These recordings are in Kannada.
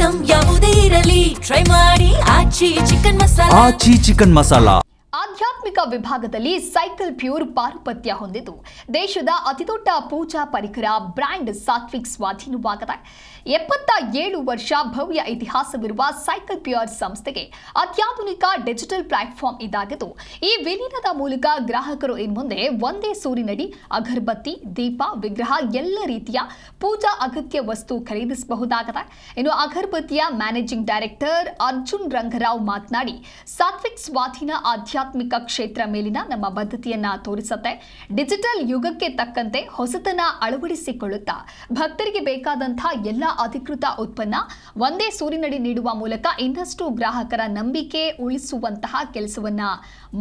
ಐಟಮ್ ಯಾವುದೇ ಇರಲಿ ಟ್ರೈ ಮಾಡಿ ಆಚಿ ಚಿಕನ್ ಮಸಾಲಾ. ಆಧ್ಯಾತ್ಮಿಕ ವಿಭಾಗದಲ್ಲಿ ಸೈಕಲ್ ಪ್ಯೂರ್ ಪಾರುಪತ್ಯ ಹೊಂದಿದ್ದು ದೇಶದ ಅತಿದೊಡ್ಡ ಪೂಜಾ ಪರಿಕರ ಬ್ರ್ಯಾಂಡ್ ಸಾತ್ವಿಕ್ ಸ್ವಾಧೀನವಾಗಿದೆ. 77 ವರ್ಷ ಭವ್ಯ ಇತಿಹಾಸವಿರುವ ಸೈಕಲ್ ಪ್ಯೂರ್ ಸಂಸ್ಥೆಗೆ ಅತ್ಯಾಧುನಿಕ ಡಿಜಿಟಲ್ ಪ್ಲಾಟ್ಫಾರ್ಮ್ ಇದಾಗಿದ್ದು, ಈ ವಿಲೀನದ ಮೂಲಕ ಗ್ರಾಹಕರು ಇನ್ಮುಂದೆ ಒಂದೇ ಸೂರಿನಡಿ ಅಗರಬತ್ತಿ, ದೀಪ, ವಿಗ್ರಹ ಎಲ್ಲ ರೀತಿಯ ಪೂಜಾ ಅಗತ್ಯ ವಸ್ತು ಖರೀದಿಸಬಹುದಾಗಿದೆ. ಇನ್ನು ಅಗರಬತ್ತಿಯ ಮ್ಯಾನೇಜಿಂಗ್ ಡೈರೆಕ್ಟರ್ ಅರ್ಜುನ್ ರಂಗರಾವ್ ಮಾತನಾಡಿ, ಸಾತ್ವಿಕ್ ಸ್ವಾಧೀನ ಆಧ್ಯಾತ್ಮಿಕ ಕ್ಷೇತ್ರ ಮೇಲಿನ ನಮ್ಮ ಬದ್ಧತೆಯನ್ನ ತೋರಿಸುತ್ತೆ. ಡಿಜಿಟಲ್ ಯುಗಕ್ಕೆ ತಕ್ಕಂತೆ ಹೊಸತನ ಅಳವಡಿಸಿಕೊಳ್ಳುತ್ತಾ ಭಕ್ತರಿಗೆ ಬೇಕಾದಂತಹ ಎಲ್ಲ ಅಧಿಕೃತ ಉತ್ಪನ್ನ ಒಂದೇ ಸೂರಿನಡಿ ನೀಡುವ ಮೂಲಕ ಇನ್ನಷ್ಟು ಗ್ರಾಹಕರ ನಂಬಿಕೆ ಉಳಿಸುವಂತಹ ಕೆಲಸವನ್ನ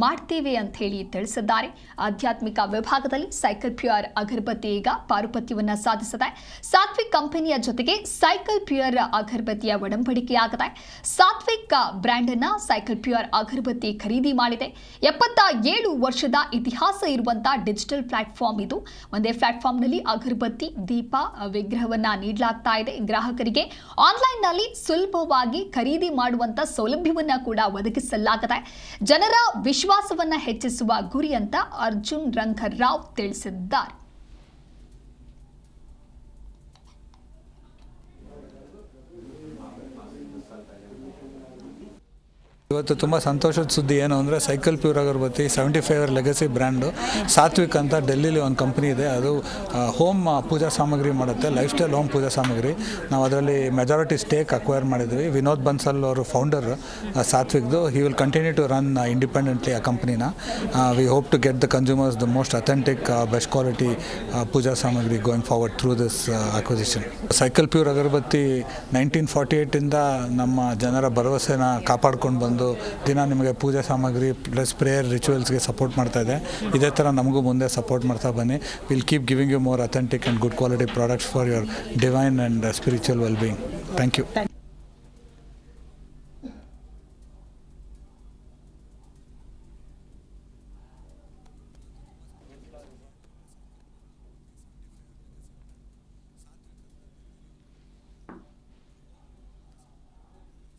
ಮಾಡ್ತೇವೆ ಅಂತ ಹೇಳಿ ತಿಳಿಸಿದ್ದಾರೆ. ಆಧ್ಯಾತ್ಮಿಕ ವಿಭಾಗದಲ್ಲಿ ಸೈಕಲ್ ಪ್ಯೂರ್ ಅಗರಬತ್ತಿ ಈಗ ಪಾರುಪತ್ಯವನ್ನ ಸಾಧಿಸಿದೆ. ಸಾತ್ವಿಕ್ ಕಂಪನಿಯ ಜೊತೆಗೆ ಸೈಕಲ್ ಪ್ಯೂರ್ ಅಗರಬತ್ತಿಯ ಒಡಂಬಡಿಕೆಯಾಗಿದೆ. ಸಾತ್ವಿಕ್ ಬ್ರ್ಯಾಂಡ್ ಅನ್ನ ಸೈಕಲ್ ಪ್ಯೂರ್ ಅಗರಬತ್ತಿ ಖರೀದಿ ಮಾಡಿದೆ. 77 ವರ್ಷದ ಇತಿಹಾಸ ಇರುವಂತಹ ಡಿಜಿಟಲ್ ಪ್ಲಾಟ್ಫಾರ್ಮ್ ಇದು. ಒಂದೇ ಪ್ಲಾಟ್ಫಾರ್ಮ್ ನಲ್ಲಿ ಅಗರಬತ್ತಿ, ದೀಪ, ವಿಗ್ರಹವನ್ನ ನೀಡಲಾಗ್ತಾ ಇದೆ. ಗ್ರಾಹಕರಿಗೆ ಆನ್ಲೈನ್ ನಲ್ಲಿ ಸುಲಭವಾಗಿ ಖರೀದಿ ಮಾಡುವಂತ ಸೌಲಭ್ಯವನ್ನ ಕೂಡ ಒದಗಿಸಲಾಗಿದೆ. ಜನರ ವಿಶ್ವಾಸವನ್ನ ಹೆಚ್ಚಿಸುವ ಗುರಿ ಅಂತ ಅರ್ಜುನ್ ರಂಗರಾವ್ ತಿಳಿಸಿದ್ದಾರೆ. ಇವತ್ತು ತುಂಬ ಸಂತೋಷದ ಸುದ್ದಿ ಏನು ಅಂದರೆ ಸೈಕಲ್ ಪ್ಯೂರ್ ಅಗರಬತ್ತಿ 75 ಇಯರ್ ಲೆಗಸಿ ಬ್ರ್ಯಾಂಡು ಸಾತ್ವಿಕ್ ಅಂತ ಡೆಲ್ಲಿಲಿ ಒಂದು ಕಂಪ್ನಿ ಇದೆ. ಅದು ಹೋಮ್ ಪೂಜಾ ಸಾಮಗ್ರಿ ಮಾಡುತ್ತೆ, ಲೈಫ್ ಸ್ಟೈಲ್ ಹೋಮ್ ಪೂಜಾ ಸಾಮಗ್ರಿ. ನಾವು ಅದರಲ್ಲಿ ಮೆಜಾರಿಟಿ ಸ್ಟೇಕ್ ಅಕ್ವೈರ್ ಮಾಡಿದ್ವಿ. ವಿನೋದ್ ಬನ್ಸಲ್ ಅವರು ಫೌಂಡರ್ ಸಾತ್ವಿಕ್ದು. He will continue to run independently ಆ ಕಂಪ್ನಿನ. We hope to get the consumers the most authentic best quality puja samagri going forward through this acquisition. Cycle Pure Agarbathi 1948ಇಂದ ನಮ್ಮ ಜನರ ಭರವಸೆನ ಕಾಪಾಡ್ಕೊಂಡು ಬಂದು ದಿನ ನಿಮಗೆ ಪೂಜಾ ಸಾಮಗ್ರಿ ಪ್ಲಸ್ ಪ್ರೇಯರ್ ರಿಚುವಲ್ಸ್ಗೆ ಸಪೋರ್ಟ್ ಮಾಡ್ತಾ ಇದೆ. ಇದೇ ಥರ ನಮಗೂ ಮುಂದೆ ಸಪೋರ್ಟ್ ಮಾಡ್ತಾ ಬನ್ನಿ. Will keep giving you more authentic and good quality products for your divine and spiritual well being. Thank you.